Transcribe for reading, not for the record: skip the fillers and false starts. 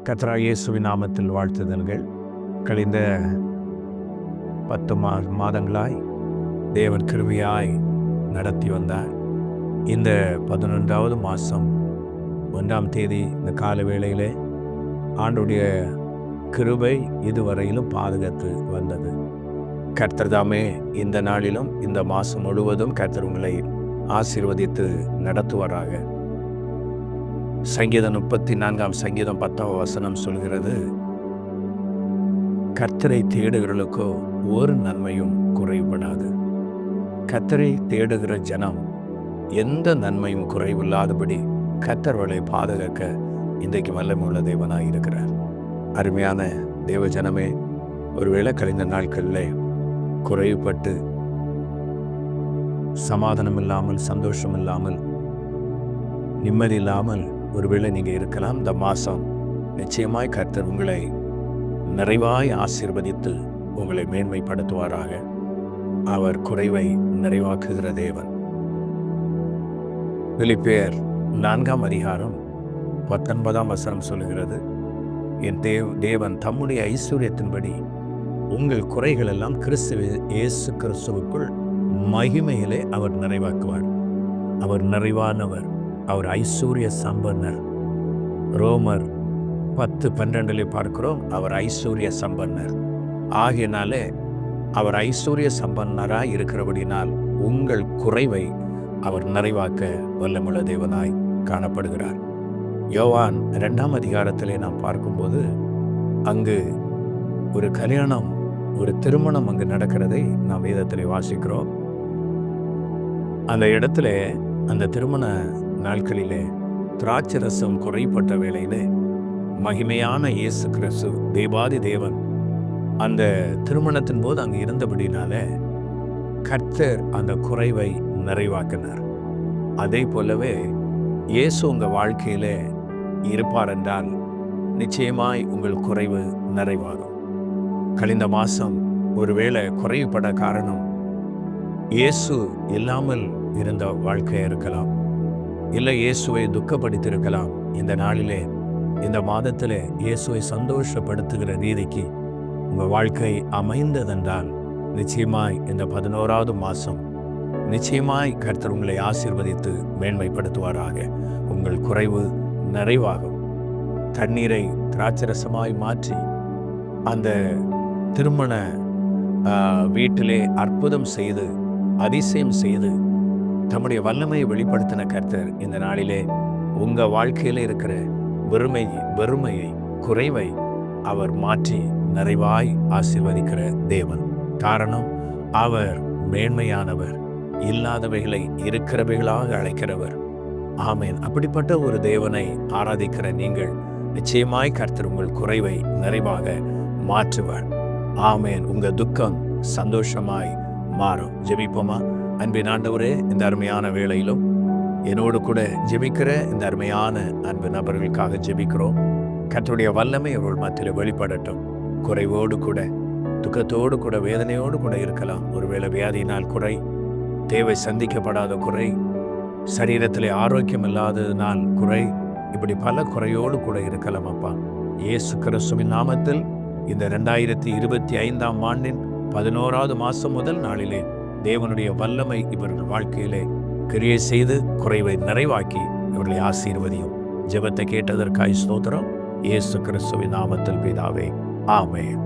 கர்த்தராகிய இயேசுவின் நாமத்தில் வாழ்த்துதல்கள். கழிந்த 10 மாதங்களாய் தேவன் கிருபையாய் நடத்தி வந்தார். இந்த 11வது மாதம் 1ஆம் தேதி இந்த கால வேளையிலே ஆண்டுடைய கிருபை இதுவரையிலும் பாதுகாத்து வந்தது. கர்த்தர் தாமே இந்த நாளிலும் இந்த மாதம் முழுவதும் கர்த்தர் உங்களை ஆசீர்வதித்து நடத்துவாராக. சங்கீதம் 34 சங்கீதம் 10 சொல்கிறது, கர்த்தரை தேடுகிறவர்களுக்கோ ஒரு நன்மையும் குறைபடாது. கர்த்தரை தேடுகிற ஜனம் எந்த நன்மையும் குறைவில்லாதபடி கர்த்தர்களை பாதுகாக்க இன்றைக்கு வல்லமையுள்ள தேவனாய் இருக்கிறார். அருமையான தேவ ஜனமே, ஒருவேளை கழிந்த நாட்களில் குறைவுபட்டு சமாதானம் இல்லாமல், சந்தோஷம் இல்லாமல், நிம்மதி இல்லாமல் ஒருவேளை நீங்கள் இருக்கலாம். இந்த மாதம் நிச்சயமாய் கர்த்தர் உங்களை நிறைவாய் ஆசீர்வதித்து உங்களை மேன்மைப்படுத்துவாராக. அவர் குறைவை நிறைவாக்குகிற தேவன். பிலிப்பியர் 4ஆம் அதிகாரம் 19 சொல்லுகிறது, என் தேவன் தம்முடைய ஐஸ்வர்யத்தின்படி உங்கள் குறைகள் எல்லாம் இயேசு கிறிஸ்துவுக்குள் மகிமையிலே அவர் நிறைவாக்குவார். அவர் நிறைவானவர், அவர் ஐஸ்வர்ய சம்பன்னர். ரோமர் 10:12 பார்க்கிறோம், அவர் ஐஸ்வர்ய சம்பன்னர். ஆகையினாலே அவர் ஐஸ்வர்ய சம்பன்னராய் இருக்கிறபடினால் உங்கள் குறைவை அவர் நிறைவாக்க வல்லமுள்ள தேவனாய் காணப்படுகிறார். யோவான் 2ஆம் அதிகாரத்திலே நாம் பார்க்கும்போது அங்கு ஒரு கல்யாணம், ஒரு திருமணம் அங்கு நடக்கிறதை நாம் வேதத்திலே வாசிக்கிறோம். அந்த இடத்துல அந்த திருமண நாட்களிலே திராட்சை ரசம் குறைப்பட்ட வேளையிலே மகிமையான இயேசு கிறிஸ்து தேவாதி தேவன் அந்த திருமணத்தின் போது அங்கு இருந்தபடினால கர்த்தர் அந்த குறைவை நிறைவாக்கினார். அதே போலவே இயேசு உங்கள் வாழ்க்கையிலே இருப்பார் என்றால் நிச்சயமாய் உங்கள் குறைவு நிறைவாகும். கழிந்த மாதம் ஒருவேளை குறைவுபட காரணம் இயேசு இல்லாமல் இருந்த வாழ்க்கையாக இருக்கலாம், இல்லை இயேசுவை துக்கப்படுத்தியிருக்கலாம். இந்த நாளிலே, இந்த மாதத்தில் இயேசுவை சந்தோஷப்படுத்துகிற ரீதிக்கு உங்கள் வாழ்க்கை அமைந்ததென்றால் நிச்சயமாய் இந்த 11வது மாதம் நிச்சயமாய் கர்த்தர் உங்களை ஆசீர்வதித்து மேன்மைப்படுத்துவாராக. உங்கள் குறைவு நிறைவாகும். தண்ணீரை திராட்சரசமாய் மாற்றி அந்த திருமண வீட்டிலே அற்புதம் செய்து அதிசயம் செய்து தம்முடைய வல்லமையை வெளிப்படுத்தின கர்த்தர் இந்த நாளிலே உங்கள் வாழ்க்கையில் இருக்கிற வெறுமையை, குறைவை அவர் மாற்றி நிறைவாய் ஆசீர்வதிக்கிற தேவன். காரணம், அவர் மேன்மையானவர், இல்லாதவைகளை இருக்கிறவைகளாக அழைக்கிறவர். ஆமேன். அப்படிப்பட்ட ஒரு தேவனை ஆராதிக்கிற நீங்கள் நிச்சயமாய் கர்த்தர் உங்கள் குறைவை நிறைவாக மாற்றுவார். ஆமேன். உங்கள் துக்கம் சந்தோஷமாய் மாறும். ஜெபிப்போமா? அன்பின் ஆண்டவரே, இந்த அருமையான வேளையிலும் என்னோடு கூட ஜெபிக்கிற இந்த அருமையான அன்பு நபர்களுக்காக ஜெபிக்கிறோம். கர்த்தருடைய வல்லமை அவர்கள் மத்தியில் வெளிப்படட்டும். குறைவோடு கூட, துக்கத்தோடு கூட, வேதனையோடு கூட இருக்கலாம். ஒருவேளை வியாதியினால் குறை, தேவை சந்திக்கப்படாத குறை, சரீரத்தில் ஆரோக்கியம் இல்லாததினால் குறை, இப்படி பல குறையோடு கூட இருக்கலாம். அப்பா, இயேசு கிறிஸ்துவின் நாமத்தில் இந்த 2025ஆம் ஆண்டின் 11வது மாதம் முதல் நாளிலே தேவனுடைய வல்லமை இவர்கள் வாழ்க்கையிலே கிரியை செய்து குறைவை நிறைவாக்கி இவர்களை ஆசீர்வதியும். ஜெபத்தை கேட்டதற்காய் ஸ்தோத்திரம். இயேசு கிறிஸ்துவின் நாமத்தில் பிதாவே, ஆமென்.